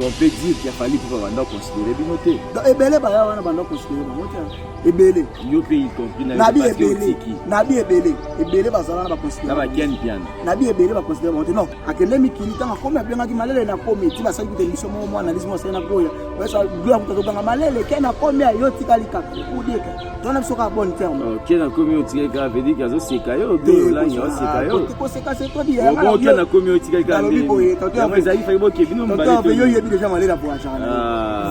On peut dire qu'il a fallu pour considérer Binoté. Ebele baya wana banda considérer bango ebele. Yo pays compris na Nabi ebele. Nabi ebele. Ebele bazala na ba considérer. Na ba ken piano. Nabi ebele ba considérer bango non. Akende mikili tanga komi abenga ki malele na komi ti basali kute mission mo analyse mo sena koya. Wesa gloire kuta tobanga malele kena komi ayo tikali ka kudeka. Tona bisoka bon terme. OK na komi o tikali ka veut dire que zo sekayo do la nyo sekayo. Ko seka c'est toi bien. Bon na komi o tikali ka. Mais ça il faut que bino mbale. Déjà malé la voyage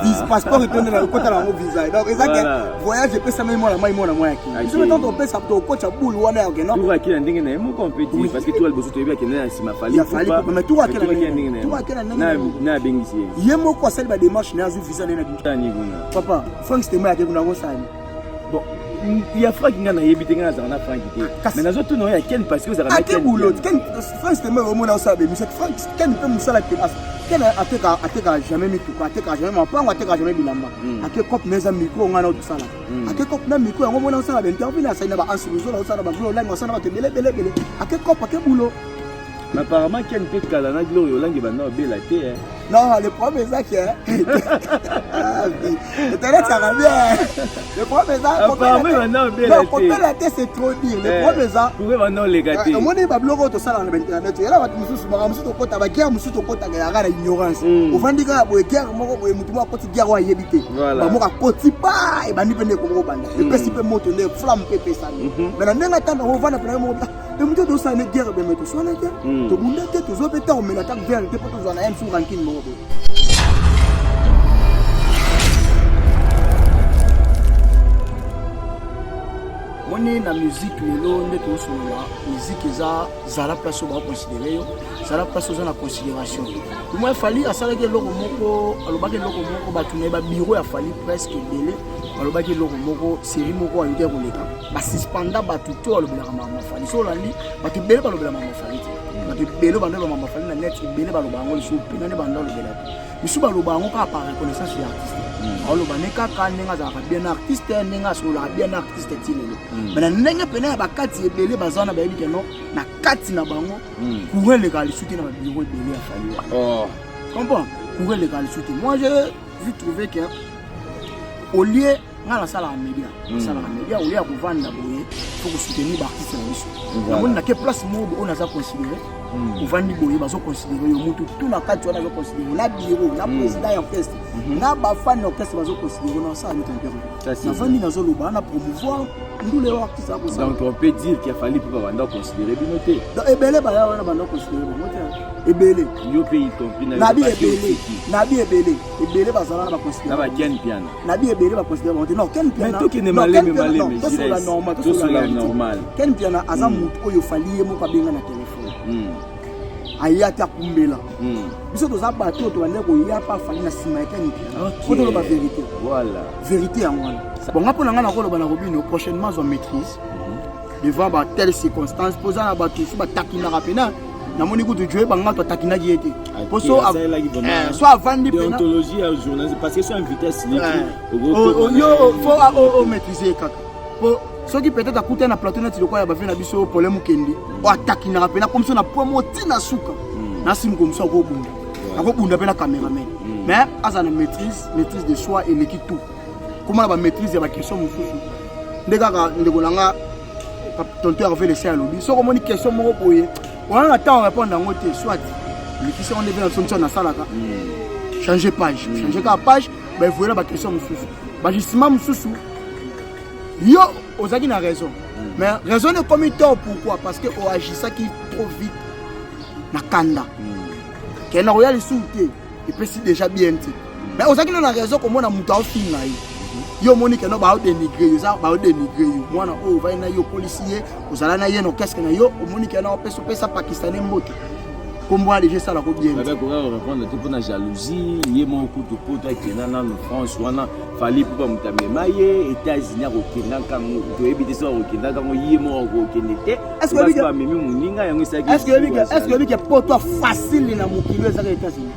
visa passeport et donner la côté la visa donc exact voyage peut ça même moi qui je me tente on peut ça to coach boule wana ok non tout va qui ndenge na mo compétit parce que tout le bosso to bien que na sima fali mais tout va qui na bengisi yemo ko sel ba démarche na zu visa na bitani kuna papa Frank Stema yake kuna ngosani bon il y a Frank ngana yebite ngana za na Frank te mais nazo tout non ya ken parce que ça va ken boulot ken Frank Stema au mona ça mais Frank ken peut musala Quel ateka jamais mis tout ateka jamais mapango ateka jamais bilamba ake cop neza micro ngana tout ça là ake cop na micro yango mona ça ba interview na ça na ba ansuluzo la ça na ba gloire là ça na ba tebele bele ake cop ake boulot mais apparemment ken peut kala na gloire yolangi ba na bela te non le problème c'est que peut-être ça va bien le problème c'est apparemment na bela te c'est trop dire le problème c'est pouvez maintenant les gâter on est ba blogo to ça na internet là ba mususu ba mususu to kota ba guerre mususu to kota ya gara ignorance ovandika boye guerre moko boye mutu moko koti guerre wa yebite ba moka koti pa e bandi pende ko banda e pesi pe moto ne flamme pepe ça mais na nenga tanda ovanda pena mo le mutu do ça ne guerre be meto so na guerre to bunda te to zo beta o mela tak guerre te poto zo na en sur ranking mo moni na musique lelo nde to solola musique za la place ba considérer yo za la place za na considération moi fali asalaki loko moko alobaki loko moko batune ba bureau ya fali presque délai alobaki loko moko série moko ayude koleka ba suspenda batu to alobela mama fali so landi batu bele balobela mama fali batu bele bando mama fali na net bele baloba ngol so pina ne bando lobela bisu baloba ngo ka par reconnaissance ya artiste aloba ne kaka nenga za ka bien artiste nenga so la bien artiste tilelo mais nenga pena ba kati ebele bazana ba yebike no na kati na bango courant le gali soutenir na bureau de ya fali oh comprends courant le gali soutenir moi j'ai trouvé que au lieu ngala sala média au lieu ya kuvanda boye faut que soutenir ba artiste na biso na moni na ke place modo on a ça considérer uvandi boye bazo considérer yo mutu tout na kati wana zo considérer na bureau na président ya orchestre na ba fan orchestre bazo considérer na ça avec interview na vandi na zo loba na promouvoir ndule wa artiste a ça donc on peut dire qu'il a fallu pour banda considérer Binoté donc ebele ba ya wana banda considérer bango ebele yo pays compris nabi ebele bazala na ba considérer na ba ken piano nabi ebele ba considérer bango non ken piano mais tout qui ne malé tout c'est normal ken piano aza mutu oyo fali yemo ka benga na téléphone ayata kumbela biso toza bato to bande ko yapa fali na sima ken piano foto lo ba vérité voilà vérité en wana bon ngapo na ngana ko lo bana robino prochainement zo maîtrise devant ba telle circonstance posa na bato su ba takina rapena na moni ko jouer banga to takina ki ete poso so avandi pena déontologie à journaliste parce que c'est en vitesse yo faut maîtriser kaka po soki peut-être akuta na plateau na tiloko ya ba vena biso problème kendi o takina rapena comme ça na promo tina suka na sim comme ça ko bunda ako bunda pena cameraman mais azana maîtrise de soi et l'équipe tout comment la maîtrise ya ba question mususu ndeka ndekolanga tonto Hervé le sait lobby so comme une question moko boye on a temps répondre en côté soit les questions on devait solution na salaka changer page ben voilà ba question mususu ba justement mususu yo ozaki na raison mais raison est comme temps pourquoi parce que on agit ça qui trop vite na kanda kena royal souté et puis c'est déjà bien dit mais ozaki na raison comme on a muta finga yo moni keno ba dénigrer yo ça ba dénigrer yo mwana o va na yo policier ozala na yeno qu'est-ce que na yo moni keno pesa pakistanais mbote kombo a déjà ça la ko bien ba ko répondre tout pour na jalousie yemo kutu poto kena na France wana fali pour mutambe maye États-Unis ko kena kango to ebite so ko kena kango yemo ko kenete est-ce que ba mimi muninga yango isaki est-ce que poto facile na mukilo ezaka États-Unis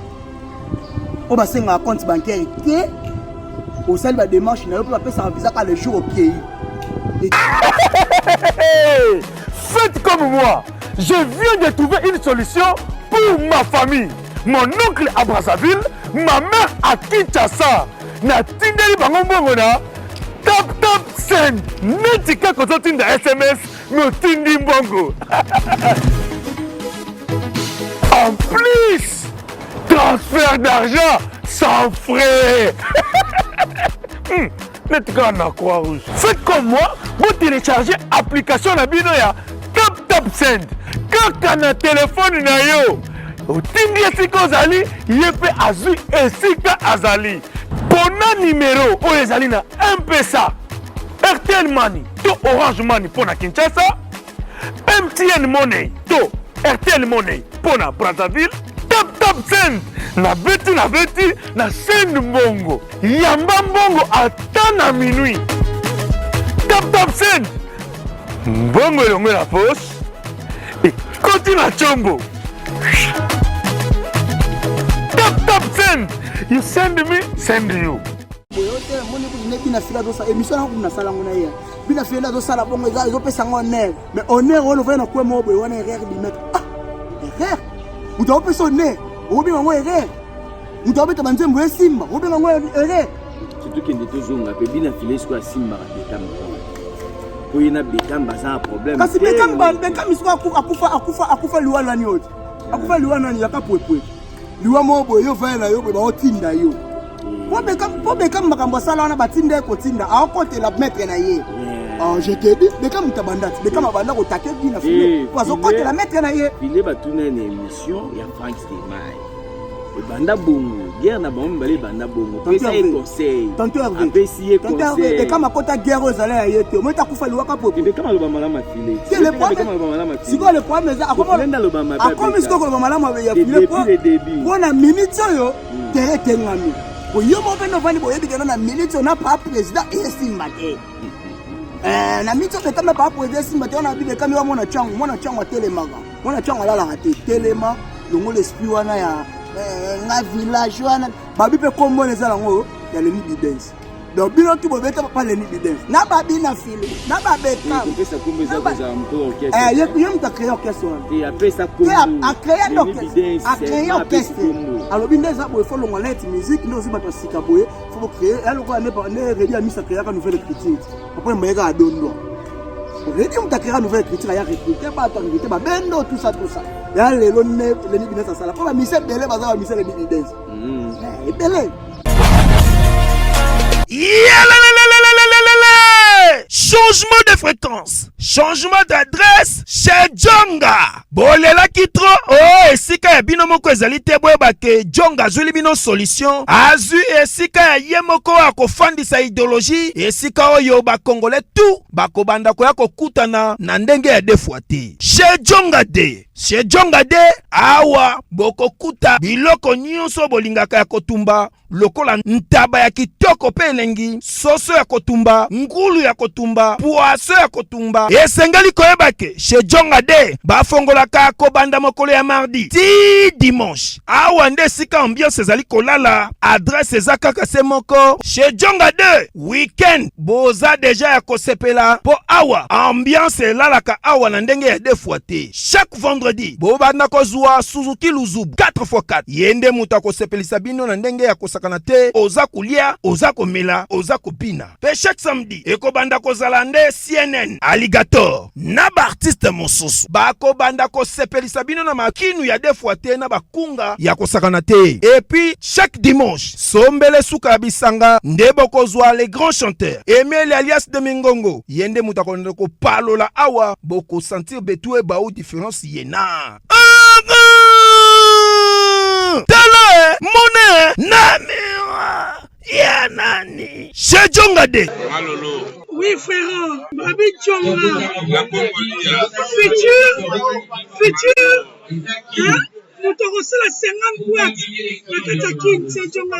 o ba senga compte bancaire ke au sein de la démarche, il n'y a pas de visa quand le jour au pays. Faites comme moi. Je viens de trouver une solution pour ma famille. Mon oncle à Brazzaville ma mère à Kinshasa na tindeli bango mbongo na tap send neti kaka ozotinda SMS mais otindi mbongo. En plus, transfert d'argent sans frais. Neti kaka na Croix-Rouge. Faites comme moi, vous téléchargez l'application na bino ya tap send kaka na téléphone na yo. Otindi esika ozali ye mpe azwi esika azali. Pona numéro oyo ezali na M-Pesa, RTL Money to Orange Money pona Kinshasa, MTN Money to RTL Money pona Brazzaville, tap send na beti na send mbongo yamba mbongo ata na minuit. Tap send mbongo elongo na poche ekoti na chombo. Tap send, you send me, send you. Boyote moni ku bina fila do sa émission na ku na sala ngona ya. Bina fila do sala bongo zo pesa ngone. Mais honneur on va na kwa mo boy wana erreur bi mettre. Ah! Erreur. Ou do pesa honneur. Ou bi ngo erreur. Ou do beta banze mwe simba. Ou bi ngo erreur. Surtout que ndito zonga pe bina fila sko simba Bekam. Ko yina Bekam baza problème. Kasi Bekam isko akufa liwana ni oti. Akufa liwana ni yakapwepwe. Liwa mo boy yo va na yo ba otinda yo. Po Bekam makambo sala wana batinda ko tinda a côté la mettre na ye. Ah je te dis Bekam tabandati Bekam abanda ko take bina file. Parce côté la mettre na ye. File ba tuna une émission ya Frank Stemai. E banda bongo, guerre na bombe bale banda bongo. Pesa e conseil. Tanto Hervé. Apesi e conseil. Bekam akota guerre ozala ya ye te. Mo ta kufa liwa ka popo. Bekam aloba malama file. C'est le problème. Siko le problème ça akoma misiko ko malama ya file po. Bona minute yo tere tengami. Yo mo vendo vani boyebi kana na minute na pa president esimba te. Na minute Bekam na pa president esimba te ona bi Bekam yo mona chango telemaga. Mona chango la te telema longo l'esprit wana ya na village wana babi pe kombo nezala ngo ya le ni dance. Donc bino tu bobeta pa le ni dance. Na babi na file, na babeta. Pesa kombo za mko orchestre. Yo mta créer orchestre. Et après ça kombo. A créer orchestre. A créer orchestre. Alors bino za bo follow ngolete musique ndo ziba to sika boye. Faut créer alors ko ne ready a misa créer ka nouvelle critique. Après mega adondo. Ready mta créer nouvelle critique ya recruter ba to recruter ba bendo tout ça. Ya lelo ne le ni dance sala. Ko ba mise belé ba za mise le ni dance. Belé. Changement de fréquence, changement d'adresse chez Djonga. Bolela kitro, oh, esika ya bino moko ezali te boyeba ke Djonga azuli bino solution. Azu esika ya ye moko akofandisa idéologie, esika oyo ba Congolais tout bakobanda koya kokutana na ndenge ya defuate. Chez Djonga de. Chez Djonga de awa bokokuta biloko nyonso bolingaka ya kotumba lokola ntaba ya kitoko pe elengi, soso ya kotumba, ngulu ya kotumba, poaso ya kotumba. Esengeli koyeba ke chez Djonga de bafongolaka kobanda mokolo ya mardi ti dimanche. Awa nde sika ambiance ezali kolala, adresse eza kaka se moko. Chez Djonga de weekend boza deja ya kosepela po awa ambiance elalaka awa na ndenge ya defuate. Chaque vendredi bobanda kozwa Suzuki Luzubu 4x4 yende muta kosepelisa bino na ndenge ya kosakana te, oza kulia, oza komela, oza kopina. Pe chaque samedi ekobanda kozala nde CNN Alligator na ba artiste mosusu bakobanda kosepelisa bino na makinu ya defuate na bakunga ya kosakana te. Et puis chaque dimanche sombele suka ya bisanga nde bokozwa les grands chanteurs Emile alias de Mingongo yende muta konde ko palola awa boko sentir betue ba ou différence yena. Tele mone namira ya nani chez Djonga de. Malolo. Oui frère, Babi Djonga. Futur. Hein? Nous te recevons 50 boîtes. La Katakin, c'est Djonga.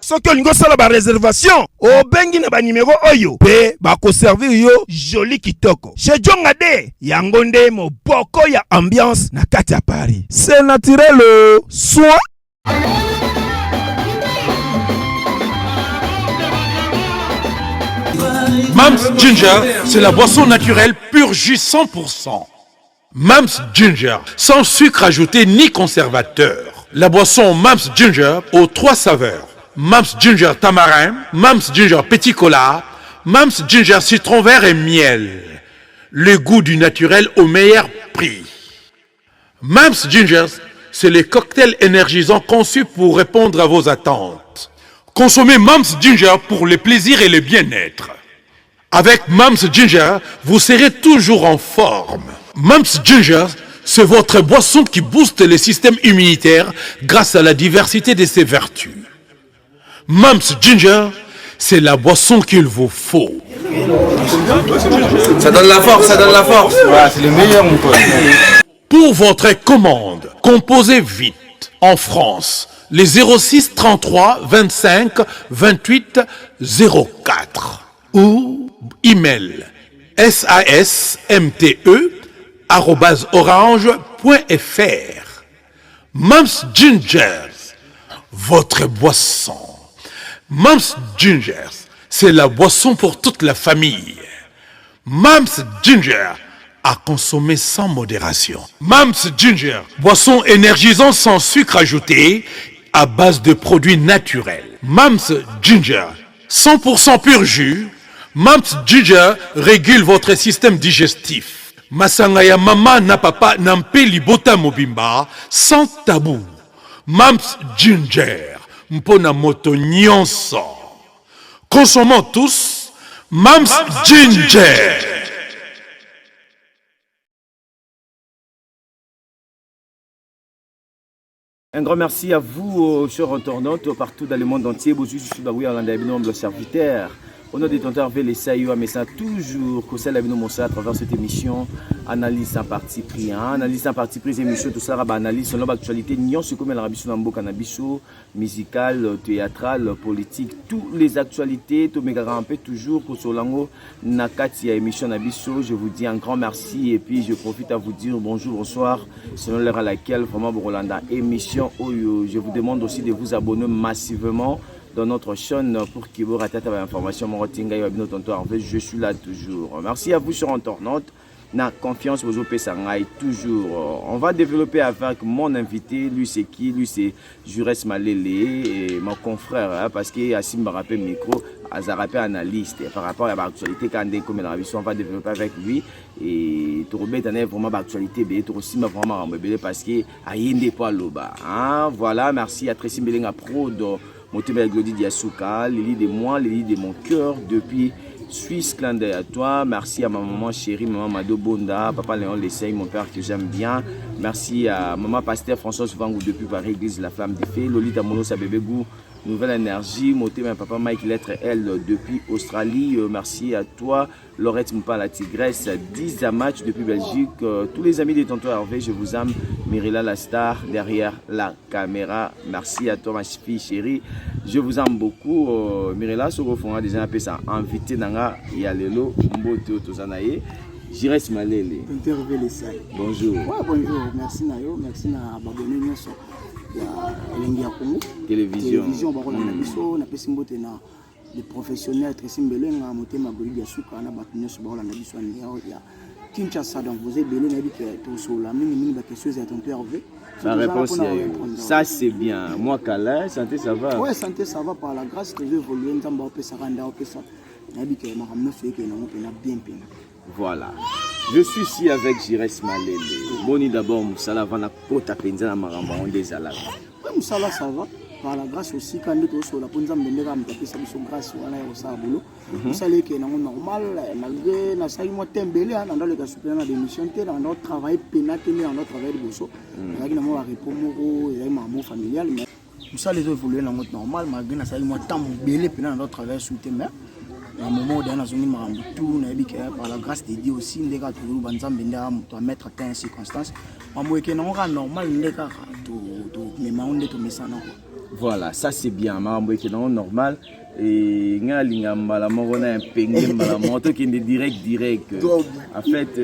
Soki olingo sala ba réservation obengi na ba numéro oyo pe ba ko servir yo joli kitoko. Chez Djonga de yango nde moboko ya ambiance na kati ya Paris. C'est naturel soit Mams Ginger, c'est la boisson naturelle pur jus 100%. Mams Ginger, sans sucre ajouté ni conservateur. La boisson Mams Ginger aux 3 saveurs. Mams Ginger tamarin, Mams Ginger petit cola, Mams Ginger citron vert et miel. Le goût du naturel au meilleur prix. Mams Ginger, c'est les cocktails énergisants conçus pour répondre à vos attentes. Consommez Mams Ginger pour le plaisir et le bien-être. Avec Mams Ginger, vous serez toujours en forme. Mams Ginger, c'est votre boisson qui booste le système immunitaire grâce à la diversité de ses vertus. Mams Ginger, c'est la boisson qu'il vous faut. Ça donne la force, ça donne la force. Voilà, c'est le meilleur, mon pote. Pour votre commande, composez vite. En France, les 06 33 25 28 04 ou email sasmte@orange.fr. Mams Ginger, votre boisson. Mams Ginger, c'est la boisson pour toute la famille. Mams Ginger, à consommer sans modération. Mams Ginger, boisson énergisante sans sucre ajouté, à base de produits naturels. Mams Ginger, 100% pur jus. Mams Ginger régule votre système digestif. Masanga ya mama na papa nampe libota mobimba sans tabou. Mams Ginger, mpona moto nyonso. Consommons tous Mams Ginger. Un grand merci à vous, chers internautes, partout dans le monde entier. Bonjour, je suis Baoui Orlando Abino, le serviteur. Au nom des tonteurs Véle Saïo, mais ça toujours que c'est l'Abino Mossa à travers cette émission. Analyse en partie pris, analyse en partie prise, émission, tout ça, analyse selon l'actualité. Nyon, ce comme l'Arabie Nambo, cannabiso, musical, théâtral, politique, toutes les actualités, tout me rampé toujours pour Solango, Nakati, émission Nabiso. Je vous dis un grand merci et puis je profite à vous dire bonjour, bonsoir, selon l'heure à laquelle vraiment Borolanda émission. Je vous demande aussi de vous abonner massivement dans notre chaîne pour que vous ratez l'information. Je suis là toujours. Merci à vous sur Internet. Na confiance vous opésangai toujours. On va développer avec mon invité. Lui c'est qui? Lui c'est Jurès Malele et mon confrère hein, parce que Assim Barapé micro, Azarapé analyste par rapport à l'actualité quand comme la on va développer avec lui et tout remettre vraiment l'actualité bé tout aussi vraiment parce que ayende pas loba. Hein, voilà, merci à Tracy Belenga Pro de Motema Glody Diasuka, Lily de moi, Lily de mon cœur depuis Suisse, clin d'œil à toi. Merci à ma maman chérie, maman Mado Bonda, papa Léon Lessay, mon père que j'aime bien. Merci à maman Pasteur Françoise Vangou depuis Paris, église La Flamme des Fées. Lolita Mono Sabébégou, Nouvelle Énergie. Moté, papa Mike Lettre L depuis Australie. Merci à toi. Laurette Moupa la Tigresse, 10 match depuis Belgique. Tous les amis de Tonton Hervé, je vous aime. Myrilla la star derrière la caméra. Merci à toi ma fille chérie. Je vous aime beaucoup. Myrilla, ce qu'on a déjà appelé ça invité Nanga Yalelo Mboto Tozanaye. Jires Malele. Bonjour. Ouais, bonjour. Merci Nayo. Merci na abonné nyonso. Ya Elengi ya Congo. Télévision. Télévision ba na biso na pesi mbote na les professionnels Tracy Mbelenga Motema Glody Diasuka na bato nyonso ba na biso ya Kinshasa. Donc vous êtes belé na bi que tout sur la mini ba question ya Tonton Hervé. La réponse est ça c'est bien. Moi Kala, santé ça va. Ouais, santé ça va par la grâce que je évolue nzamba opesa randa opesa. Na bi que ma ramno fait que na bien bien. Voilà. Je suis ici avec Jires Malele. Boni d'abord Moussala Vana Kota Penza Maramba on des alas. Ouais, Moussala ça va. Par la grâce aussi quand nous sommes sur la ponza mbendera mtapisa biso grâce wana ya sa bolo. Moussala ke na normal malgré na sai mo tembele na dans le cas super na démission té dans notre travail pénaté dans notre travail de bosso. Avec na mo la repomoro et maman familial mais Moussala les évoluer dans notre normal malgré na sai mo temps belé péna dans notre travail sous té mais à un moment donné, tout par la grâce de Dieu aussi, les gars, tout le mettre à terre circonstances. Normal, voilà, ça c'est bien. Normal. Et nga lingamba mona un pengue malamoto qui est direct. En fait,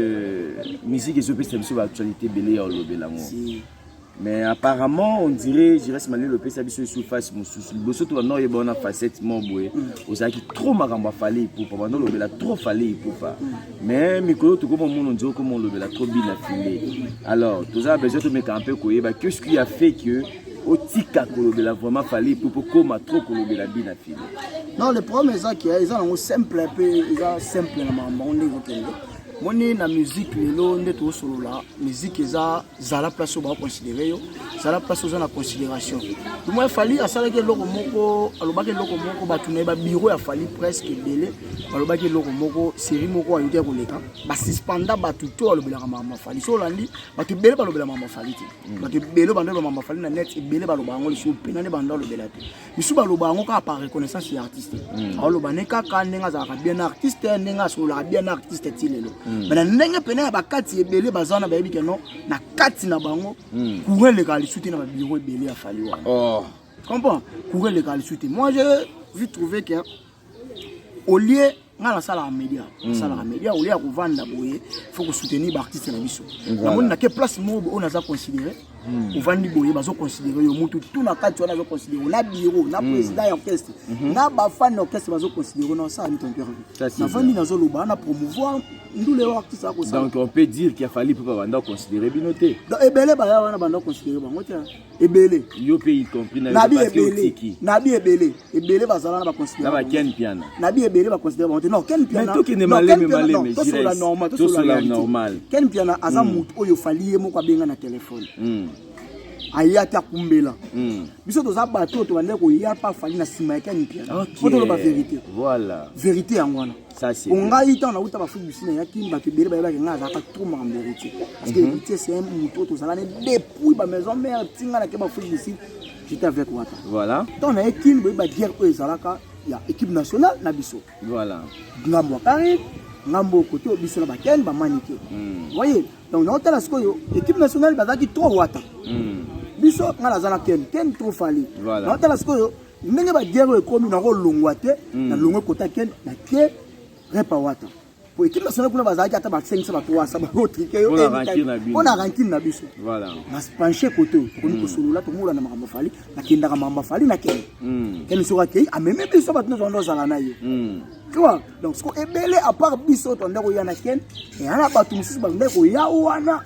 musique et c'est sur l'actualité belé au lobelango. Mais apparemment, on dirait, je reste malé le PSAB sur surface, le surtout non, il y a une facette mon boué. Vous avez trop maramba fallait pour pas, non le trop fallait pour pas. Mais micro tout comme on dit comment le trop bien affilé. Alors, tout ça besoin de mettre un peu quoi. Qu'est-ce qui a fait que otika kolobela vraiment fali pour koma trop kolobela bina film. Non, le problème est que ils ont simple un peu, ils ont simple na mambo ndeko kende. Moni na musique lelo ndeto solo la musique eza zala place ba considérer yo zala place oza na considération moi fali asala ke loko moko alobaki loko moko batuna ba bureau ya fali presque belé alobaki loko moko série moko ayuti ko leka ba suspenda batu to alobela ka mama fali so landi batu belé balobela mama fali ti batu belé bando mama fali na net belé baloba ngo lisu pena ne bando alobela ti misu baloba ngo ka par reconnaissance ya artiste aloba ne ka kanenga za ka bien artiste nenga so la bien artiste ti lelo mais ndenge pena bakati ebele bazana bayebi ke non na kati na bango courant le kalisuti na bureau ebele ya fali wa comprends courant le kalisuti moi j'ai vu trouver que au lieu ngala sala média au lieu ya kovanda boye faut que soutenir ba artiste na biso na moni na ke place mo on a za considérer ovandi boye bazo considérer yo mutu tout na kati on a zo considérer na bureau na président ya orchestre na ba fan orchestre bazo considérer non ça ni ton père na vandi na zo loba na promouvoir ndule wa artiste ako ça donc on peut dire qu'il a fallu pour banda considérer binoté donc ebele ba ya wana banda considérer bango tia ebele yo pe y compris na nabi ebele bazala na ba considérer na ba ken piano nabi ebele ba considérer bango non ken piano mais tout qui ne malé mais tout sur la normal ken piano aza mutu oyo fali ye moko abenga na téléphone ayata kumbela biso toza bato to bande ko ya pa fali na sima ken piano foto lo ba vérité voilà vérité yango ça c'est on a eu temps na uta ba fubu sina ya kimba ke bele ba ba nga za ka trop ma vérité parce que vérité c'est un mutu to zala ne depuis ba maison mère tinga na ke ba fubu sina j'étais avec Wata voilà ton na ekin ba dire ko ezalaka ya équipe nationale na biso voilà ngambo kari ngambo côté biso na ba ken ba manike voyez donc na hôtel askoyo équipe nationale bazaki trop Wata biso ngala zana ken trop fali na hôtel askoyo ndenge ba dire ko mi na ko longwa te na longwe kota ken na ke repa Wata pour équipe nationale kuna bazaki ata ba 5 ba 3 sa ba trique yo on a ranking na biso voilà na pencher côté ko ni ko solola to mula na makamba fali na kenda ka mamba fali na ken ken sura ke a même biso ba tno zondo zala na yo tu vois donc ce ko ebele à part biso to ndeko yana ken et ana ba tu mususu ba ndeko ya wana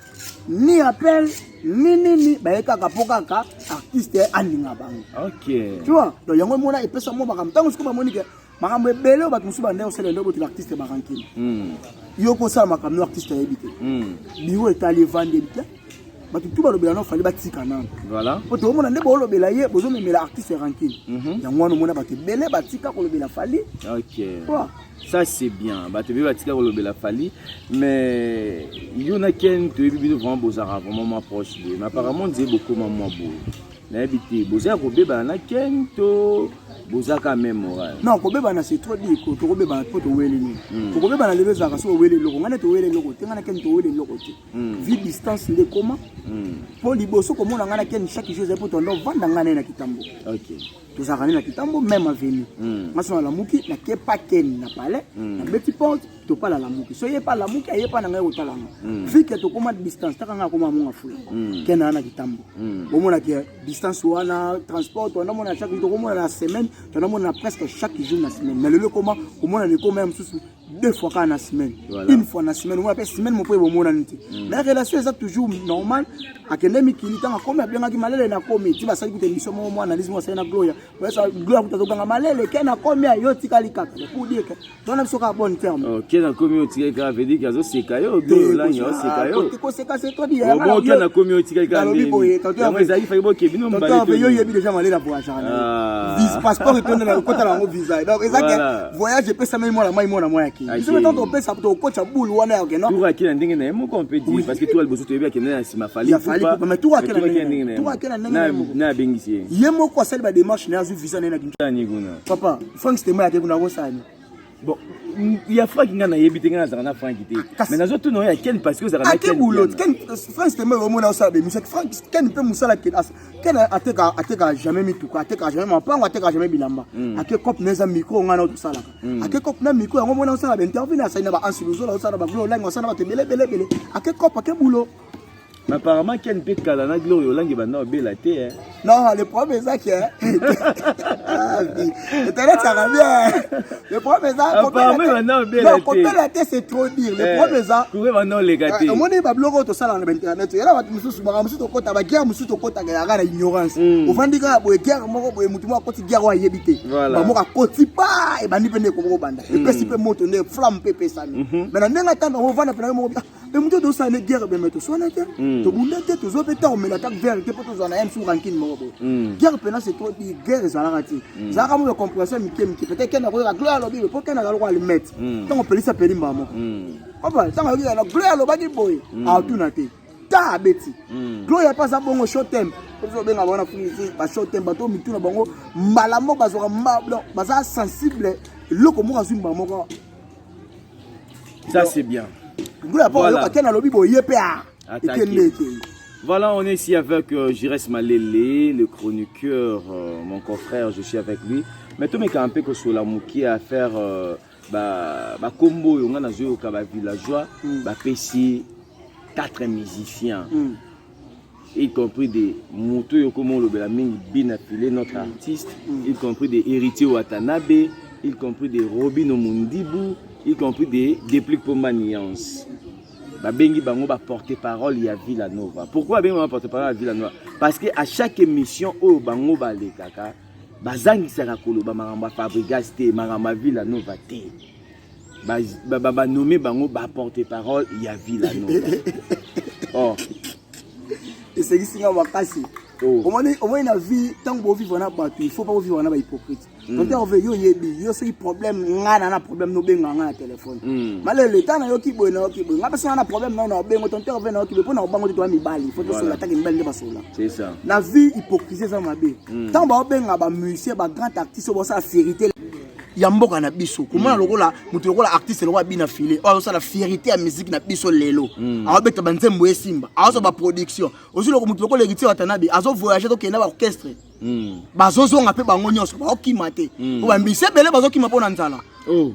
ni appel ni ba ka poka ka artiste aninga bango OK tu vois donc yango mona epesa mo ba kamtango siko ba monike makambo ebele bato musu bande osala ndeko ti l'artiste barankini yo ko sala makambo artiste yebite biwo etali vande bite bato tout balobela no fali batika nana voilà oto mona ndeko olobela ye bozo memela artiste rankini yango wana mona bato ebele batika kolobela fali OK ça c'est bien bato ebele batika kolobela fali mais yona ken to ebibi vraiment bozara vraiment proche de mais apparemment dit beaucoup maman beau na ebite bozara kobeba na ken to bozaka même moral non kobeba na c'est trop dit ko to kobeba po to wele ni ko kobeba na levé zaka so wele loko ngana to wele loko te ngana ken to wele loko te vie distance le comment po liboso ko mona ngana ken chaque jour pour to ndo vanda ngana na kitambo OK to zaka na kitambo même aveni maso la muki na ke pa ken na palais na beti porte to pas la muki so ye pas la muki ye pas na ngai otalanga vie que to koma distance taka nga koma monga fula ken na kitambo bo mona ke distance wana transport on mona chaque jour ko mona la semaine on a presque chaque jour na semaine mais le comment on a même sous 2 fois dans la semaine une fois dans la semaine on appelle semaine mon poids mon année mais relation est toujours normal akendemi kilitanga comme bien ki malele na komi ti basali kuté mission mo analyse mo sa na gloria ça gloria kutazokanga malele kena komi yo tikali kaka pour dire que on a soka bonne terme OK na komi yo tikali kaka veut dire que zo seka yo do la yo seka yo ko seka c'est toi dire bon kena komi yo tikali kaka mais ça il faut que bino mbali yo yebi déjà malele la voyage visa passeport et tonne na kota la visa donc exact voyage peut ça même moi na moi yaki ils ont tant on ça to coach boule wana yake non tout akina ndenge na mo on peut dire parce que tout alboso to yebi akina na sima fali mais tout akina na bengisi yemo ko sel ba démarche na zu visa na kinchani kuna papa Frank Stema yake kuna wosani bon il y a Frank ngana yebi tenga na Frank te mais nazo tout no ya ken parce que ça na ken boulot ken Frank Stema au mona ça be monsieur Frank ken peut musala ken ateka jamais mituka ateka jamais mapango ateka jamais bilamba ake cop neza micro ngana to sala ake cop na micro yango mona sala ba interview na sa na ba ansiluzo la sala ba glo la ngosana ba tebele bele ake cop ake boulot Mais apparemment, qu'il y a une petite calana gloire, il y a une belle thé. Non, le problème est ça que. Le problème est ça. Apparemment, maintenant, belle non, couper la tête, c'est trop dire. Le problème est ça. Couper maintenant les gâtés. Au moment où il y a tout ça dans l'internet, il y a des gens qui sont côté la guerre, qui sont côté la ignorance. Au fond, il y a des guerres, il y a des côté guerre à éviter. Voilà. Il y a côté pas et ben il peut comme banda. Et puis peut monter flamme pépé ça. Maintenant, on va mais mutu to sana guerre be meto so na te to bunda te to zo beta o mela tak vers ke poto zo na em sur ranking mo bo guerre pena c'est trop di guerre za la rati za ka mo le compréhension mi peut-être que na ko la gloire lo bi pour que na ga lo le mettre tant on peut ça peli mbamo papa tant ga la gloire lo ba di boy a tout na te ta beti gloire pas ça bongo short term zo be nga bona fini ba short term ba to mi tout na bongo mbala mo ba zo ba za sensible loko mo ka zu mbamo ko ça c'est bien. Voilà. Voilà, on est ici avec Jires Malele, le chroniqueur, mon confrère, je suis avec lui. Mais tout le monde a un peu que sur la mouki à faire combo, on a joué au Kaba villageois, PC 4 musiciens, y compris des motos, comme on le bin affilé, notre artiste, y compris des héritiers Watanabe, y compris des Robin Omundibu, y compris des dépliques pour maniance. Bengi bango ba porte-parole il y a Villanova. Pourquoi bengi ba porte-parole à Villanova? Parce que à chaque émission au bango ba le kaka bazangi sera kolo ba maramba Fabregas te maramba Villanova te. Ba nommé bango ba porte-parole il y a Villanova. Oh. Et c'est ici nga wakasi. Au moins la vie tant que vous vivez na batu, il faut pas vivre na ba hypocrite. Quand on veut yo yebi, yo c'est problème ngana na problème no benga na téléphone. Malé le temps na yo ki boy na ki boy. Ngaba ça na problème na benga ton terre veut na ki boy pour na bango to mi bali, il faut to la taki mbele ba sola. C'est ça. La vie hypocrisie ça mabe. Tant ba benga ba musicien ba grand artiste bo ça vérité. Yamboka na biso comment lokola mutu lokola artiste lokola bina filé o ça la fierté à musique na biso lelo a beta banzembo esimba a so ba production aussi lokola mutu lokola héritier Watanabe azo voyager to kena ba orchestre bazozo nga pe bango nyonso ba okimate o ba mbise bele bazo kima pona nzala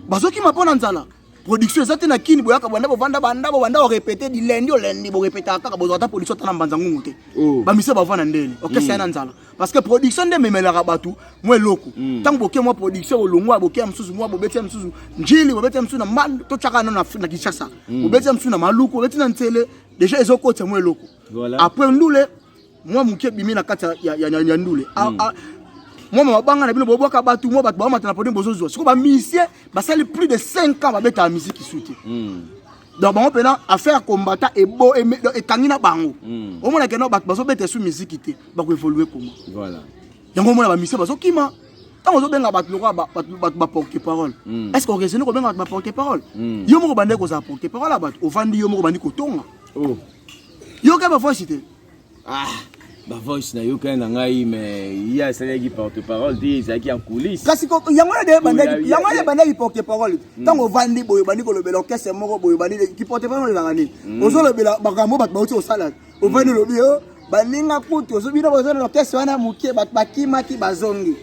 bazo kima pona nzala production ezate na kini boyaka banda bo vanda banda o répéter di lundi au lundi bo répéter kaka bo zata production tana mbanza ngungu te ba mise ba vana ndele orchestre na nzala parce que production de memela batu moi loko tant boke moi production olongwa boke amsusu moi bobeti amsusu njili bobeti amsusu na man to chaka na Kinshasa bobeti amsusu na maluko bobeti na ntele déjà ezokotse moi loko après ndule moi muke bimi na kata ya ndule moi mabanga na bino boboka batu moi batu ba matana produit bozozo siko ba musicien ba sali plus de 5 ans ba beta la musique suite donc bon pena affaire combattant et beau et kangina bango au moins que no ba bazo beta sous musique te ba ko évoluer comment voilà donc au moins ba musicien bazo kima tant ozo benga batu lokwa ba porte parole est-ce qu'on raisonne ko benga ba porte parole yo mo ko bande ko za porte parole ba batu ovandi yo mo ko bandi ko tonga yo ka ba fois cité ba voice na yo kana ngai mais il y a ça qui porte-parole dit ça qui en coulisses kasi ko yango de bandaki porte-parole tango vandi boyo bandi ko lobela orchestre moko boyo bandi ki porte-parole la ngani ozo lobela bakambo bat bauti o salade o vandi lobi yo baninga kutu ozo bino bozo na orchestre wana muke bat bakima ki bazongi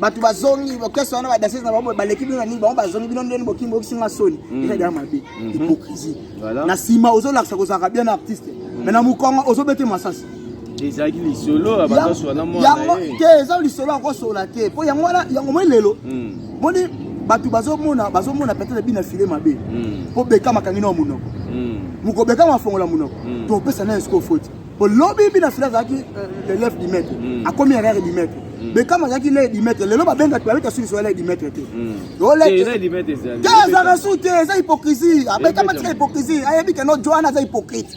batu bazongi orchestre wana ba danser na babo baleki bino ni babo bazongi bino ndeni bokimbo kisinga soni eza ya mabe hypocrisie na sima ozo laksa ko saka bien artiste mais na mukonga ozo bete masasi ezaki lisolo abazoswana mwana yango te eza lisolo akosola te po yango wana yango moi lelo moni batu bazomona peut-être bina filé mabe po beka makangi no munoko muko beka mafongola munoko to pesa na esko faute po lobby bina filé zaki le left du mètre a combien erreur du mètre beka mazaki le du mètre lelo ba benga tu avec sur sur le du mètre te yo le du mètre ça ça rasoute ça hypocrisie abeka matika hypocrisie ayebi que no Joanna za hypocrite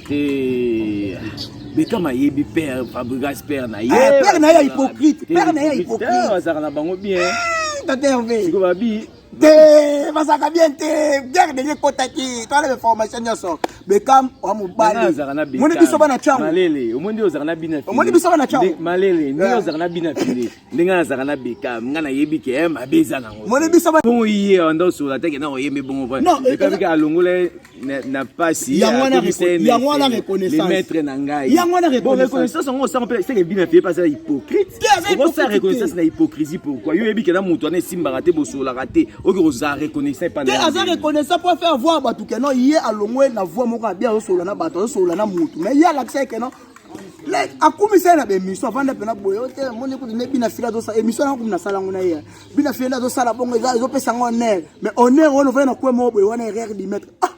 mais comme yebi père Fabregas père na père na hypocrite père na hypocrite ça na bango bien t'intervé siko babi te basaka bien te guerre de kotaki toi les formations nyonso bekam wa mobali moni biso bana changu malele omondi ozakana bina fili moni biso bana changu malele ni ozakana bina fili ndinga zakana bekam ngana yebi ke mabeza nango moni biso bana bon yiye ndo so la teke na oyemi bon ba bekam ka alongole na pasi yango na reconnaissance les maîtres na ngai yango na reconnaissance on sent c'est que bina fili pas ça hypocrite on ça reconnaissance na hypocrisie pourquoi yo yebi ke na mutu na simba raté boso la raté oki oza reconnaissance pendant te aza reconnaissance pour faire voir batu que non yé alongwe na voix moko bien osolo na bato osolo na mutu mais ya l'accès que non les akumisa na be mission avant de pena boyo te moni ko ne bina fila do sa émission na kumna sala ngona ya bina fila do sala bongo zo pesa ngone mais honneur on va na kwa mo boyo wana erreur di mettre ah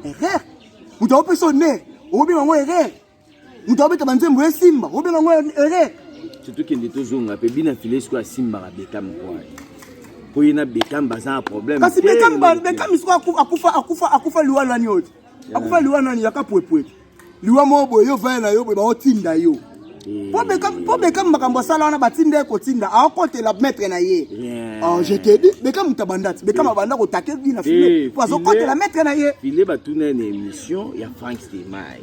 erreur mutu o pesa honneur o bi ngo erreur mutu o beta banzembo esimba o bi ngo erreur surtout que ndito zonga pe bina file sko asimba ka Beckham kwa po yena Beckham baza un problème kasi Beckham sko akufa liwa nani oti akufa liwa nani yakapwepwe liwa mo boyo yo va na yo ba otinda yo po Beckham makambo sala wana batinda ko tinda a côté la mettre na ye oh je te dis Beckham tabandati Beckham abanda ko taker bina file po azo côté la mettre na ye file ba tuna une émission ya Frank Stemai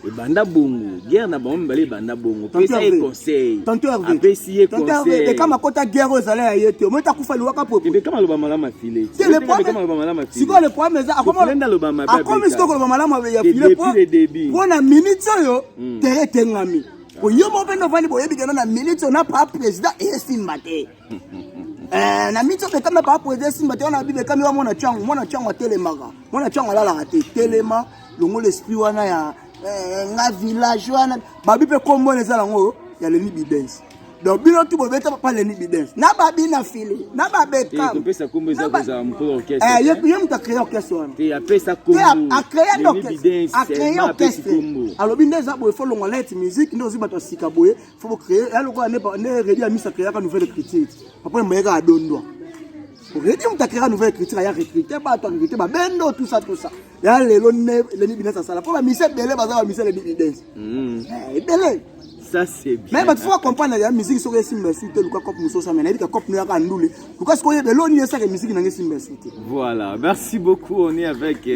et banda bongo guerre na bombe balé banda bongo pesa e conseil tonton Hervé apesi e conseil Beckham akota guerre ozala ya ye te o meta kufa liwa kapo et Beckham aloba malama file c'est le problème siko le problème ça akomi siko ko malama ya file po na minute yo tere tengami po yo mo beno vani bo yebi na minute na pa président et simba te na minute Beckham na pa président simba te on a bi Beckham yo mona chango telemaka mona chango la la te telema longo l'esprit wana ya nga village wana babi pe kombo nezala ngo ya Lenny Bidens donc bino tu bobeta pa Lenny Bidens na babi na file na babeka to pesa kombo za koza mpo orchestre ye muta créer orchestre wana te ya pesa kombo a créer orchestre a créer orchestre alors bindeza bo faut longa let musique ndo ziba to sika boye faut créer ya lokwa ne ready a misa créer ka nouvelle critique après moyeka adondwa pour ready muta créer nouvelle critique ya recruter ba to recruter ba bendo tout ça ya lelo ne Lenny Bidens sala pour la mise belé baza mise Lenny Bidens belé ça c'est bien mais tu faut comprendre la musique sur simba suite luka cop muso ça mais ka cop no ya ka ndule luka ko ye belo ni ça que musique na simba suite voilà merci beaucoup on est avec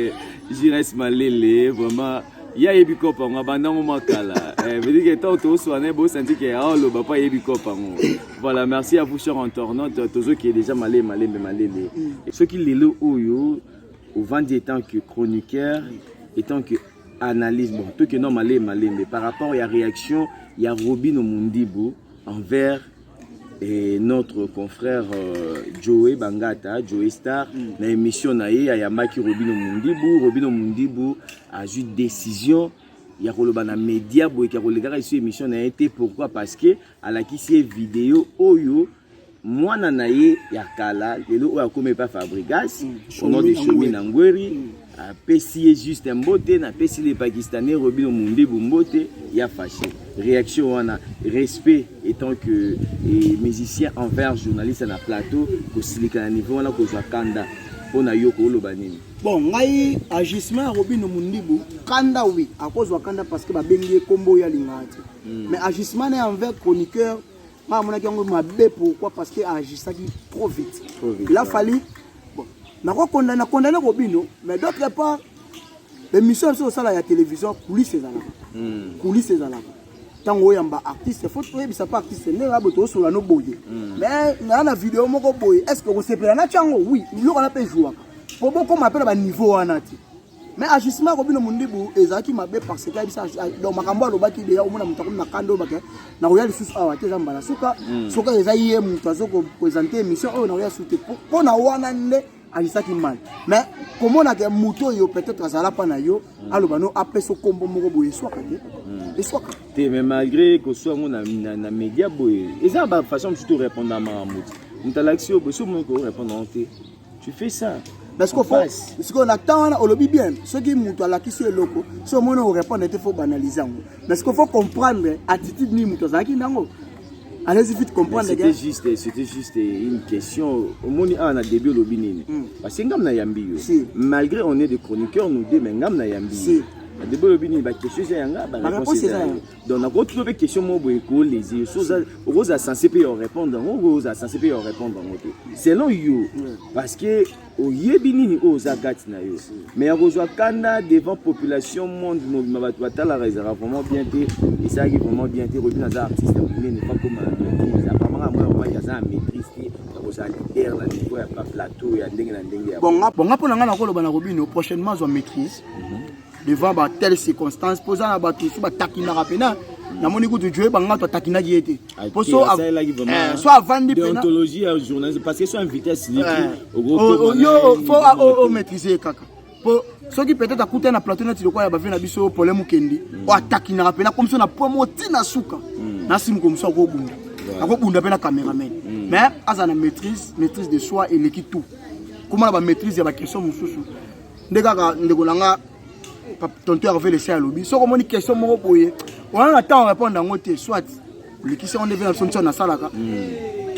Jires Malele vraiment ya yebi kopa nga bandango makala veut dire que tant to soane bo senti que oh le papa yebi kopa ngo voilà merci à vous chers internautes tozo qui est déjà malé ce qui lelo oyo au vent étant que chroniqueur étant que analyse bon tout que non malé mais par rapport à la réaction il y a Robin Omundibu envers notre confrère Joey Bangata Joey Star na émission na ye ya maki Robin Omundibu a eu décision il y a koloba na média boy ki kolega ici émission na été pourquoi parce que à la kisi vidéo oyo mwana na ye ya kala lelo oyo akome pa Fabregas au nom de Chomi Nangweri apesi juste mbote na pesi les Pakistanais Robin Omundibu mbote ya fâché réaction wana respect étant que musicien envers journaliste na plateau ko silika na niveau wana ko zwa kanda pona yoko oloba nini bon ngai agissement Robin Omundibu kanda oui à cause wa kanda parce que ba bengi kombo ya lingati mais agissement envers chroniqueur mon avis, pourquoi? Parce qu'il a agi trop vite. Il a fallu. Bon, on a condamné Robino, mais d'autre part, l'émission sur la télévision, coulisses à la. Tant que yamba artiste, il faut que ça pas artiste, mais là, il faut no boye. Mais dans la vidéo, est-ce que vous savez la chango? Oui, il y aura pas jouer. Pour beaucoup, on appelle le niveau anati. Mais agissement Robin Omundibu ezaki mabe parce que ça donc makambo alobaki de ya omona mutu na kando baka na roya lisusu awa te zambala suka soka ezaye mutu azoko présenter émission o na roya sute pour na wana nde agisaki mal mais comment na ke mutu yo peut-être azala pa na yo aloba no apeso kombo moko boye swaka te mais malgré que soit na média boye eza ba façon surtout répondre à Maramouti mutalaxio boso mo ko répondre tu fais ça. Parce qu'on attend, on le dit bien. Ceux qui montent à la question est loco. Ce moment où on répond, il faut banaliser. Parce qu'il faut comprendre l'attitude ni monter à qui n'ango. Allez-y vite comprendre. C'était juste une question. Au moins, on a début le binini. Parce que ngam na yambi. Malgré on est des chroniqueurs, nous deux, mais ngam na yambi. Début le binini, bah question c'est yanga, bah réponse c'est ça. Donc on a retrouvé question moi boy ko les choses. Rose a censé payer répondre. Rose a censé payer répondre. Selon you, parce que au yebinini au zagat na yo mais rozwa kanda devant population monde mabatu la réserve vraiment bien té et ça qui vraiment bien té Robin az artiste mais n'est pas comme apparemment moi ya za maîtrise rosa leader la niveau ya plateau ya ndenge na ndenge bon ngapona ngana ko loba na Robin prochainement zo maîtrise devant ba telle circonstance posant na ba tout ba takina rapena na moni ko jouer banga to takina qui était poso soit avant de déontologie journaliste parce que sont invité à signer yo faut maîtriser kaka pour Ce qui peut-être à coûter na plateau net lokola ba vena biso problème kendi. O attaque na rapena comme ça na promo tina suka. Na sim comme ça ko bunda. Ako bunda pe na cameraman. Mais azana maîtrise de soi et l'équipe tout. Comment la maîtrise ya ba question mususu. Ndeka ndeko langa tonton Hervé laisser à lobby. So comme une question moko boye. On a temps répondre en côté soit l'équipe on devait la solution na salaka.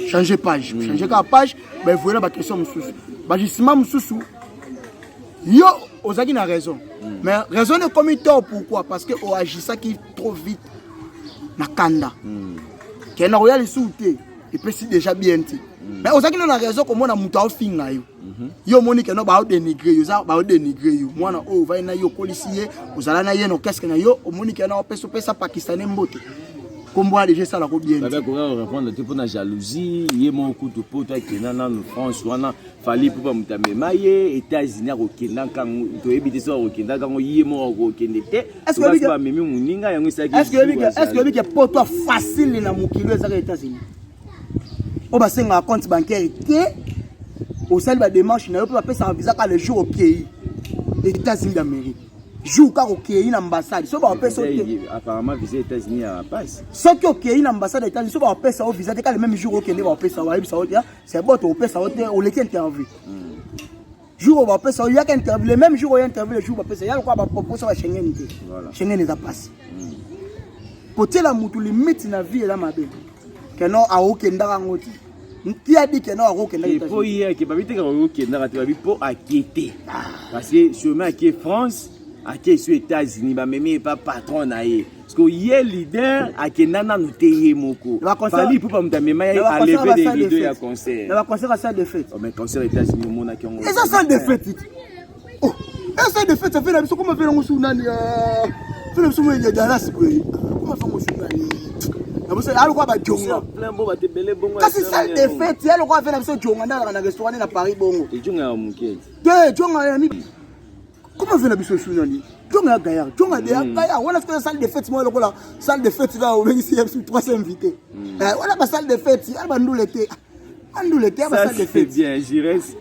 Changer page. Changer la page, ben voilà la question mususu. Ba justement mususu. Yo, Ozaki a raison. Mais raison est comme il tort pourquoi? Parce que on agit ça qui trop vite. Na kanda. Qui na royal souté. Et puis c'est déjà bien dit. Mais Ozaki a raison comme on a muta au fin là yo. Yo moni que no ba dénigrer yo, ça ba dénigrer yo. Moi na o va na yo policier, ozala na ye no qu'est-ce que na yo, o moni que na o pesa pakistanais mbote. Comme déjà ça la bien. Baba ko répondre pour na jalousie, yé mon coup de pote qui na na France wana fali pour mutamema ye États-Unis ko kenda kan to ebité so ko kenda kan yé mon ko kendete. Est-ce que ba memi muninga yango ça qui? Est-ce que poto facile na mukilo za États-Unis? O ba senga compte bancaire té au sein de la démarche na yo peut passer un visa quand le jour au pays les États-Unis d'Amérique. Jour car au pays l'ambassade so ba passer apparemment visa États-Unis à passe. Ce qui au pays l'ambassade États-Unis so ba passer au visa quand le même jour au Kenya ba passer ça c'est bon au passer au les interview. Jour au ba passer il y a qu'interview le même jour au interview le jour ba passer il y a quoi ba proposer à Schengen té. Schengen est à passe. Poté la mutu limite na vie là mabe. Que non a okenda ngoti. Qui a dit que non a okenda États-Unis? Pour hier que ba bité ka okenda ka te ba pour inquiéter. Parce que chemin qui est France à qui sur États-Unis ba même pas patron na ye parce que hier leader à kenana nous teye moko fali pour pas mutamema à lever des rideaux ya concert na concert à salle de fête mais concert États-Unis mona ki on et ça salle de fête oh et salle de fête ça fait la biso comment faire ngosu nani fait la biso mo ya Dallas quoi comment faire ngosu nani na bosa allo kwa ba jonga plein bo ba te belé bongo kasi salle de fête allo kwa faire la biso jonga na restaurant na Paris bongo et jonga ya muketi de jonga ya ni. Comment fait la biso sunani? Jonga Gaillard, Jonga Gaillard, on a fait une salle de fête, moi la salle de fête là où ici il y a 300 invités. On a pas salle de fête, il y a bandou l'été. Bandou l'été, salle de fête. C'est bien, j'y reste.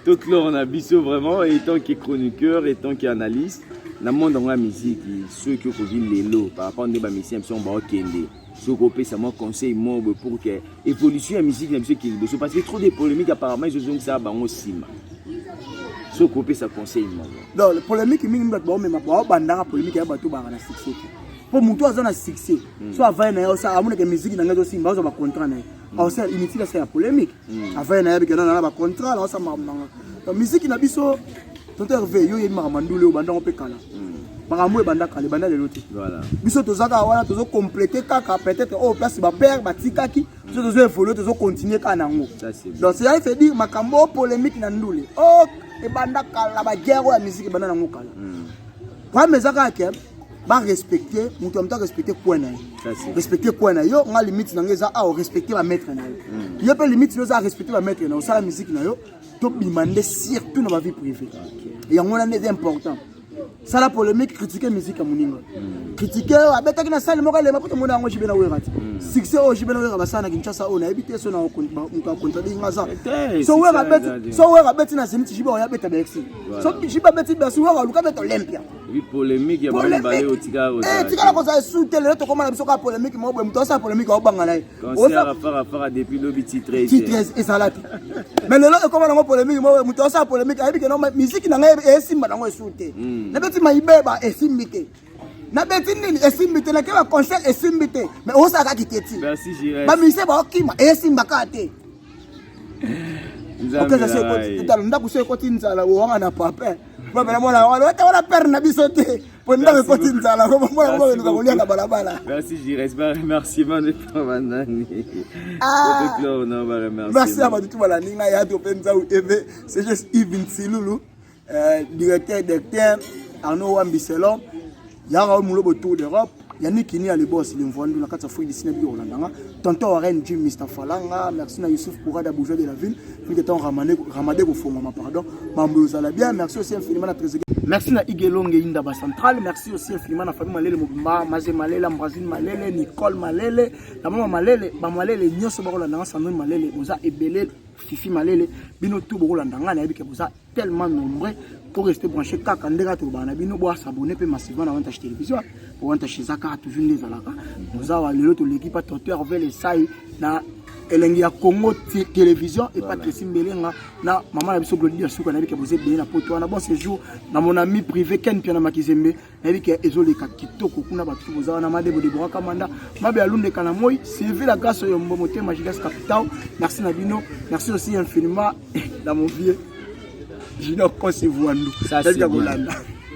Tout là on a biso vraiment étant qui chroniqueur, étant qui analyste, dans monde dans la musique, ceux qui ont vu les lots par rapport à des musiciens sont ba okende. Ceux qui ont ça moi conseil moi pour que évolution la musique même ceux qui parce que trop de polémiques apparemment ils ont ça ba aussi. So couper ça conseil non le polémique mingi ba mais ma ba bandanga polémique ya bato ba na succès pour mutu azana succès so avaya na yo ça amuna que musique na ngazo simba zo ba contrat na yo ça inutile ça polémique avaya na ya bikana na ba contrat la ça ma musique na biso tonto Hervé yo yema mandule o bandanga pe kala makambo e bandaka le banda le loti voilà biso tozaka wana tozo compléter kaka peut-être au place ba père ba tikaki biso tozo évoluer tozo continuer kana ngo donc c'est ça fait dire makambo polémique na ndule oh et banda kala ba guerre ya musique banda na ngokala kwa mezaka ke ba respecter mutu amta respecter quoi na respecter quoi na yo nga limite na ngeza a respecter ba maître na yo pe limite no za respecter ba maître na yo sala musique na yo to demander surtout na ba vie privée et yango na c'est important ça la polémique critiquer musique à moninga critiquer abeta kina salle moko le mapoto mona ngo jibena werati succès o jibena wera basana kinchasa ona ebite so na muka contradire ngaza so wera beti na zemiti jiba ya beta bexi so jiba beti basu wera luka beta Olympia oui polémique ya bana balé o tika tika ko sa souter le to koma na biso ka polémique mo bo muto sa polémique o banga na concert faire depuis le petit 13 et salati mais le lo koma na polémique mo muto sa polémique ayebi que non musique na ngai esimba na ngo souter na beti maibeba esimbite na beti nini esimbite na keba concert esimbite mais o sa ka kiteti merci Jiré ba mise ba okima esimba ka te ok ça c'est quoi tu nda kuso ko tinzala wo wanga na papa ba bana mona wala wala père na bisote po nda ko tinzala ko mona ko nuka kolia na balabala merci Jiré remerciement de toi manani merci à tout bala ninga ya to penza ou TV c'est juste Yves Silulu directeur d'acteur Arnaud Wambiselon yanga mulo autour d'Europe yani kini ya le boss limvondu na kata fouille d'ici na bi Rolandanga tonton Warren Jim Mr Falanga merci na Youssouf Bourada bourgeois de la ville nous étant ramadé ko fongoma pardon mambo zala bien merci aussi infiniment na trésorier Merci na Igelonge Indaba Central. Merci aussi infiniment à la famille Malele Mobimba, Mazé Malele, Ambrazine Malele, Nicole Malele, la maman Malele, Malele, Nyoso Barola, Sandrine Malele, Boza Ebele, Fifi Malele, Bino tout Barola, Nanga, et que vous êtes tellement nombreux pour rester branché. Kakandera Toubana, Bino boire s'abonner, puis massivement à Vantage Télévision, pour Vantage Zaka, toujours les Alaka. Nous avons l'autre l'équipe à Toteur, vers les Saï, na elengi ya Congo télévision et pas que simbelenga na maman la biso Glody Asuka na bika boze bien na poto na bon séjour na mon ami privé Ken Piana Makizembe na bika ezoleka kitoko kuna batu boza na madebo de Boraka Manda mabe alunde kana moi Sylvie la grâce yo mbomote Magigas Capital. Merci Nabino, merci aussi infiniment dans mon vieux Junior Kosivouandou. Ça c'est bien.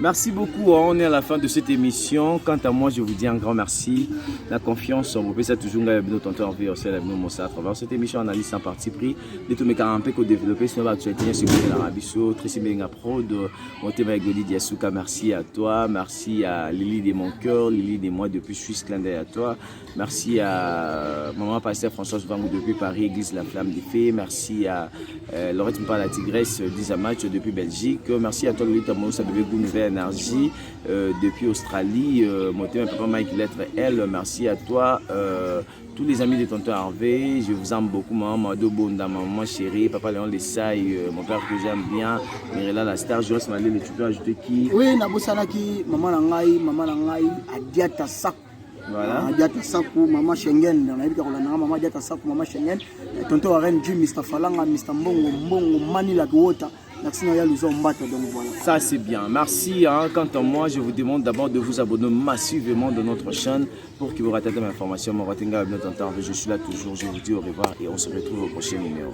Merci beaucoup, on est à la fin de cette émission. Quant à moi, je vous dis un grand merci. La confiance, on peut ça toujours nous tonton envie aussi à à travers cette émission analyse sans parti pris. De tous mes carampés qu'on développé, sinon tu as été sur l'Arabie Tracy Menga Pro de monter avec Glody Asuka. Merci à toi, merci à Lily de mon cœur, Lily de moi depuis Suisse, clin d'œil à toi. Merci à maman pasteur Françoise Vangou depuis Paris, Église La Flamme des Fées. Merci à Laurette Mpa la Tigresse, 10 match depuis Belgique. Merci à toi Lolita Moussa bébé Gounouvel Énergie depuis Australie, mon thème papa Mike Lettre L. Merci à toi, tous les amis de tonton Hervé, je vous aime beaucoup, maman Mado Bonda, maman chérie, papa Léon Lessaï, mon père que j'aime bien, Mirella la star, Joss Malé, tu peux ajouter qui? Oui, Nabosanaki, maman Langai, Adiata Sak. Voilà. Adiata Sakou, maman Schengen, on a vu qu'on a maman Adiata Sakou, maman Schengen, tonton Aren Ju, Mr. Falanga, Mr. Mbongo, Manila Gouota. Ça c'est bien, merci. Quant à moi, je vous demande d'abord de vous abonner massivement de notre chaîne pour que vous ratez l'information. Je suis là toujours, je vous dis au revoir et on se retrouve au prochain numéro.